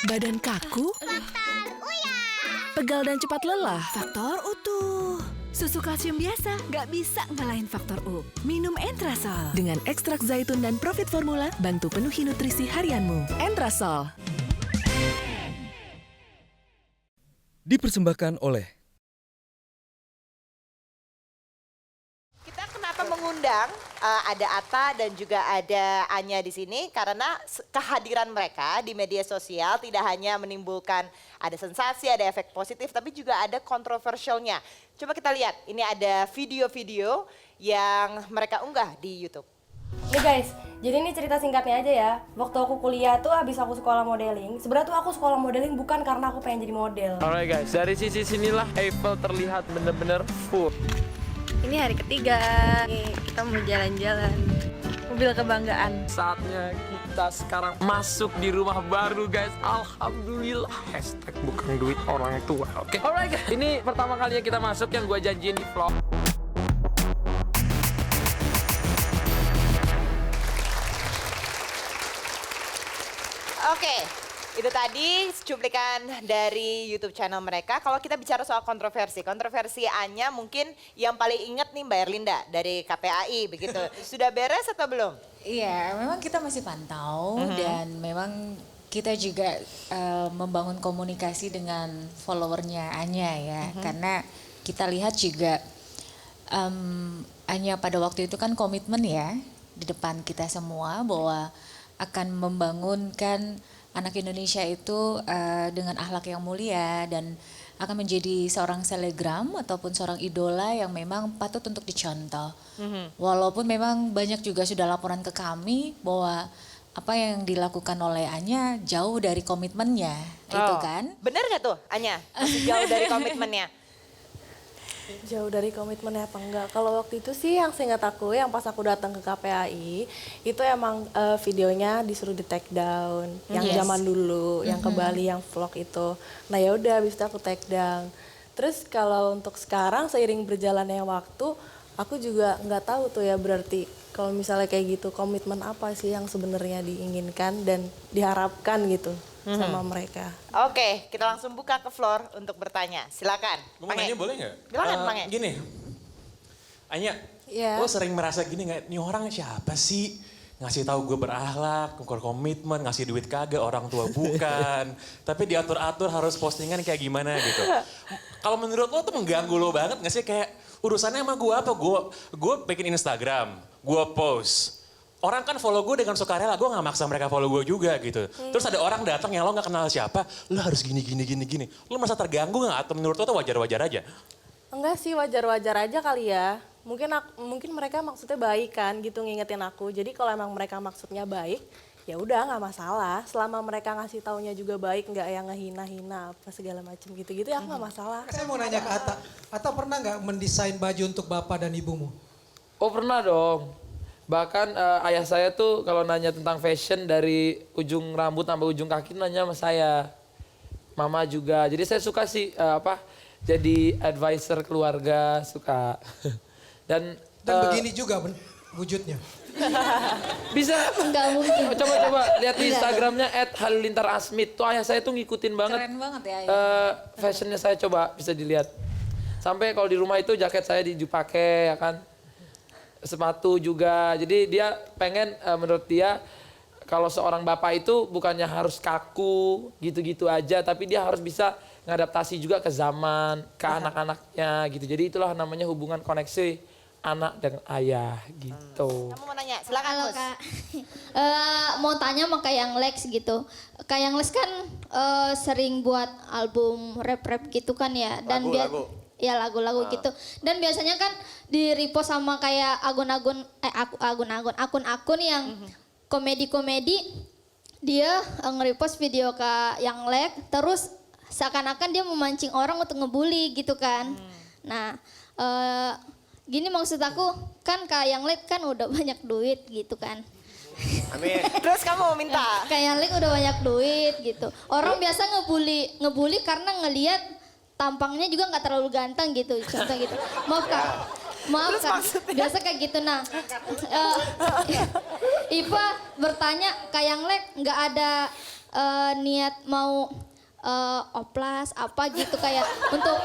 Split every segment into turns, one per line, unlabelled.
Badan kaku?
Faktor Uya.
Pegal dan cepat lelah?
Faktor utuh.
Susu kalsium biasa nggak bisa ngalahin faktor U. Minum Entrasol. Dengan ekstrak zaitun dan Profit Formula, bantu penuhi nutrisi harianmu. Entrasol.
Dipersembahkan oleh
Kita kenapa mengundang ada Atta dan juga ada Anya di sini karena kehadiran mereka di media sosial tidak hanya menimbulkan ada sensasi, ada efek positif, tapi juga ada kontroversialnya. Coba kita lihat, ini ada video-video yang mereka unggah di YouTube.
Nih guys, jadi ini cerita singkatnya aja ya. Waktu aku kuliah tuh habis aku sekolah modeling. Sebenarnya tuh aku sekolah modeling bukan karena aku pengen jadi model.
Alright guys, dari sisi sinilah Eiffel terlihat bener-bener full.
Ini hari ketiga, kita mau jalan-jalan, mobil kebanggaan.
Saatnya kita sekarang masuk di rumah baru guys. Alhamdulillah. Hashtag bukan duit orang tua, oke? Alright guys, ini pertama kalinya kita masuk yang gue janjiin di vlog.
Oke, itu tadi cuplikan dari YouTube channel mereka. Kalau kita bicara soal kontroversi Anya mungkin yang paling inget nih Mbak Erlinda dari KPAI begitu. Sudah beres atau belum?
Iya, memang kita masih pantau dan memang kita juga membangun komunikasi dengan followernya Anya ya. Karena kita lihat juga Anya pada waktu itu kan komitmen ya di depan kita semua bahwa akan membangunkan anak Indonesia itu dengan akhlak yang mulia dan akan menjadi seorang selegram ataupun seorang idola yang memang patut untuk dicontoh. Walaupun memang banyak juga sudah laporan ke kami bahwa apa yang dilakukan oleh Anya jauh dari komitmennya, itu kan?
Bener gak tuh Anya? Masih jauh dari komitmennya?
Jauh dari komitmennya apa enggak? Kalau waktu itu sih yang seingat aku, yang pas aku datang ke KPAI, itu emang videonya disuruh di take down, yang zaman dulu, yang ke Bali, yang vlog itu. Nah ya udah, habis itu aku take down. Terus kalau untuk sekarang seiring berjalannya waktu, aku juga nggak tahu tuh ya berarti kalau misalnya kayak gitu komitmen apa sih yang sebenarnya diinginkan dan diharapkan gitu sama mereka.
Oke, kita langsung buka ke floor untuk bertanya. Silakan.
Gue mau nanya boleh nggak?
Silakan, Mange.
Gini, Anya, lo sering merasa gini nggak? Nih orang siapa sih? Ngasih tahu gue berakhlak, komitmen, ngasih duit kagak, orang tua bukan. Tapi diatur-atur harus postingan kayak gimana gitu. Kalau menurut lo tuh mengganggu lo banget nggak sih? Kayak urusannya sama gue apa? Gue bikin Instagram, gue post. Orang kan follow gue dengan sukarela, gue gak maksa mereka follow gue juga gitu. Terus ada orang datang yang lo gak kenal siapa, lo harus gini. Lo merasa terganggu gak? Atau menurut lo tuh wajar-wajar aja?
Enggak sih, wajar-wajar aja kali ya. Mungkin mereka maksudnya baik kan gitu ngingetin aku. Jadi kalau emang mereka maksudnya baik, ya udah nggak masalah. Selama mereka ngasih taunya juga baik, nggak yang ngehina-hina apa segala macam gitu-gitu ya nggak masalah.
Saya mau nanya ke Atta, Atta pernah nggak mendesain baju untuk bapak dan ibumu?
Oh pernah dong. Bahkan ayah saya tuh kalau nanya tentang fashion dari ujung rambut sampai ujung kaki nanya sama saya. Mama juga. Jadi saya suka sih jadi advisor keluarga, suka. Dan
begini juga wujudnya.
Bisa.
Enggak mungkin.
Coba lihat di Instagramnya @halilintarasmit. Tuh ayah saya tuh ngikutin banget.
Keren banget ya.
Fashionnya saya coba bisa dilihat. Sampai kalau di rumah itu jaket saya dipakai ya kan. Sepatu juga. Jadi dia pengen menurut dia kalau seorang bapak itu bukannya harus kaku gitu-gitu aja. Tapi dia harus bisa ngadaptasi juga ke zaman, ke anak-anaknya gitu. Jadi itulah namanya hubungan koneksi anak dengan ayah gitu.
Kamu mau nanya, silakan
Halo
Mus.
Kak, mau tanya sama Kak Yang Lex gitu. Kak Yang Lex kan sering buat album rap-rap gitu kan ya. Dan lagu-lagu gitu. Dan biasanya kan di repost sama kayak akun-akun yang komedi-komedi. Dia nge-repost video Kak Yang Lex, terus seakan-akan dia memancing orang untuk ngebully gitu kan. Nah, gini maksud aku, kan Kak Yang Lex kan udah banyak duit gitu kan.
Amin. Terus kamu mau minta?
Kak Yang Lex udah banyak duit gitu. Orang biasa ngebully karena ngelihat tampangnya juga nggak terlalu ganteng gitu, contoh gitu. Maaf Kak, biasa kayak gitu. Nah, Ipa bertanya Kak Yang Lex nggak ada niat mau oplas apa gitu kayak untuk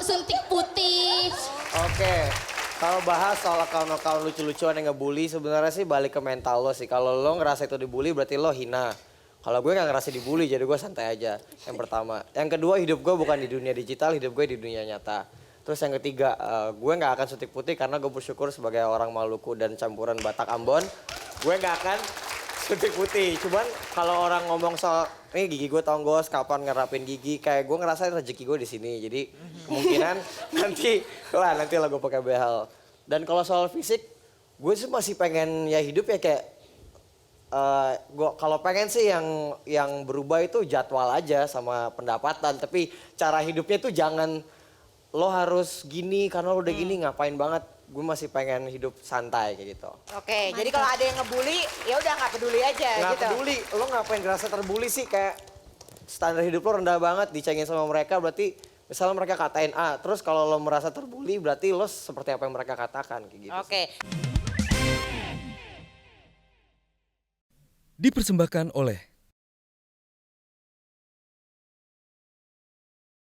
suntik putih.
Oke. Kalau bahas soal akun-akun lucu-lucuan yang ngebully, sebenarnya sih balik ke mental lo sih. Kalau lo ngerasa itu dibully berarti lo hina. Kalau gue nggak ngerasa dibully, jadi gue santai aja. Yang pertama. Yang kedua, hidup gue bukan di dunia digital, hidup gue di dunia nyata. Terus yang ketiga, gue nggak akan suntik putih karena gue bersyukur sebagai orang Maluku dan campuran Batak Ambon, gue nggak akan suntik putih. Cuman kalau orang ngomong soal, nih gigi gue tonggos, kapan ngerapin gigi, kayak gue ngerasain rezeki gue di sini. Jadi kemungkinan nanti lah gue pakai behel. Dan kalau soal fisik, gue sih masih pengen ya hidup ya kayak, gue kalau pengen sih yang berubah itu jadwal aja sama pendapatan. Tapi cara hidupnya tuh jangan lo harus gini karena lo udah gini ngapain banget. Gue masih pengen hidup santai kayak gitu.
Oke, jadi kalau ada yang ngebully, ya udah nggak peduli aja
Nggak
gitu.
peduli, lo ngapain ngerasa terbully sih, kayak standar hidup lo rendah banget, dicengin sama mereka berarti misalnya mereka katain A, terus kalau lo merasa terbully berarti lo seperti apa yang mereka katakan kayak gitu.
Oke.
Dipersembahkan oleh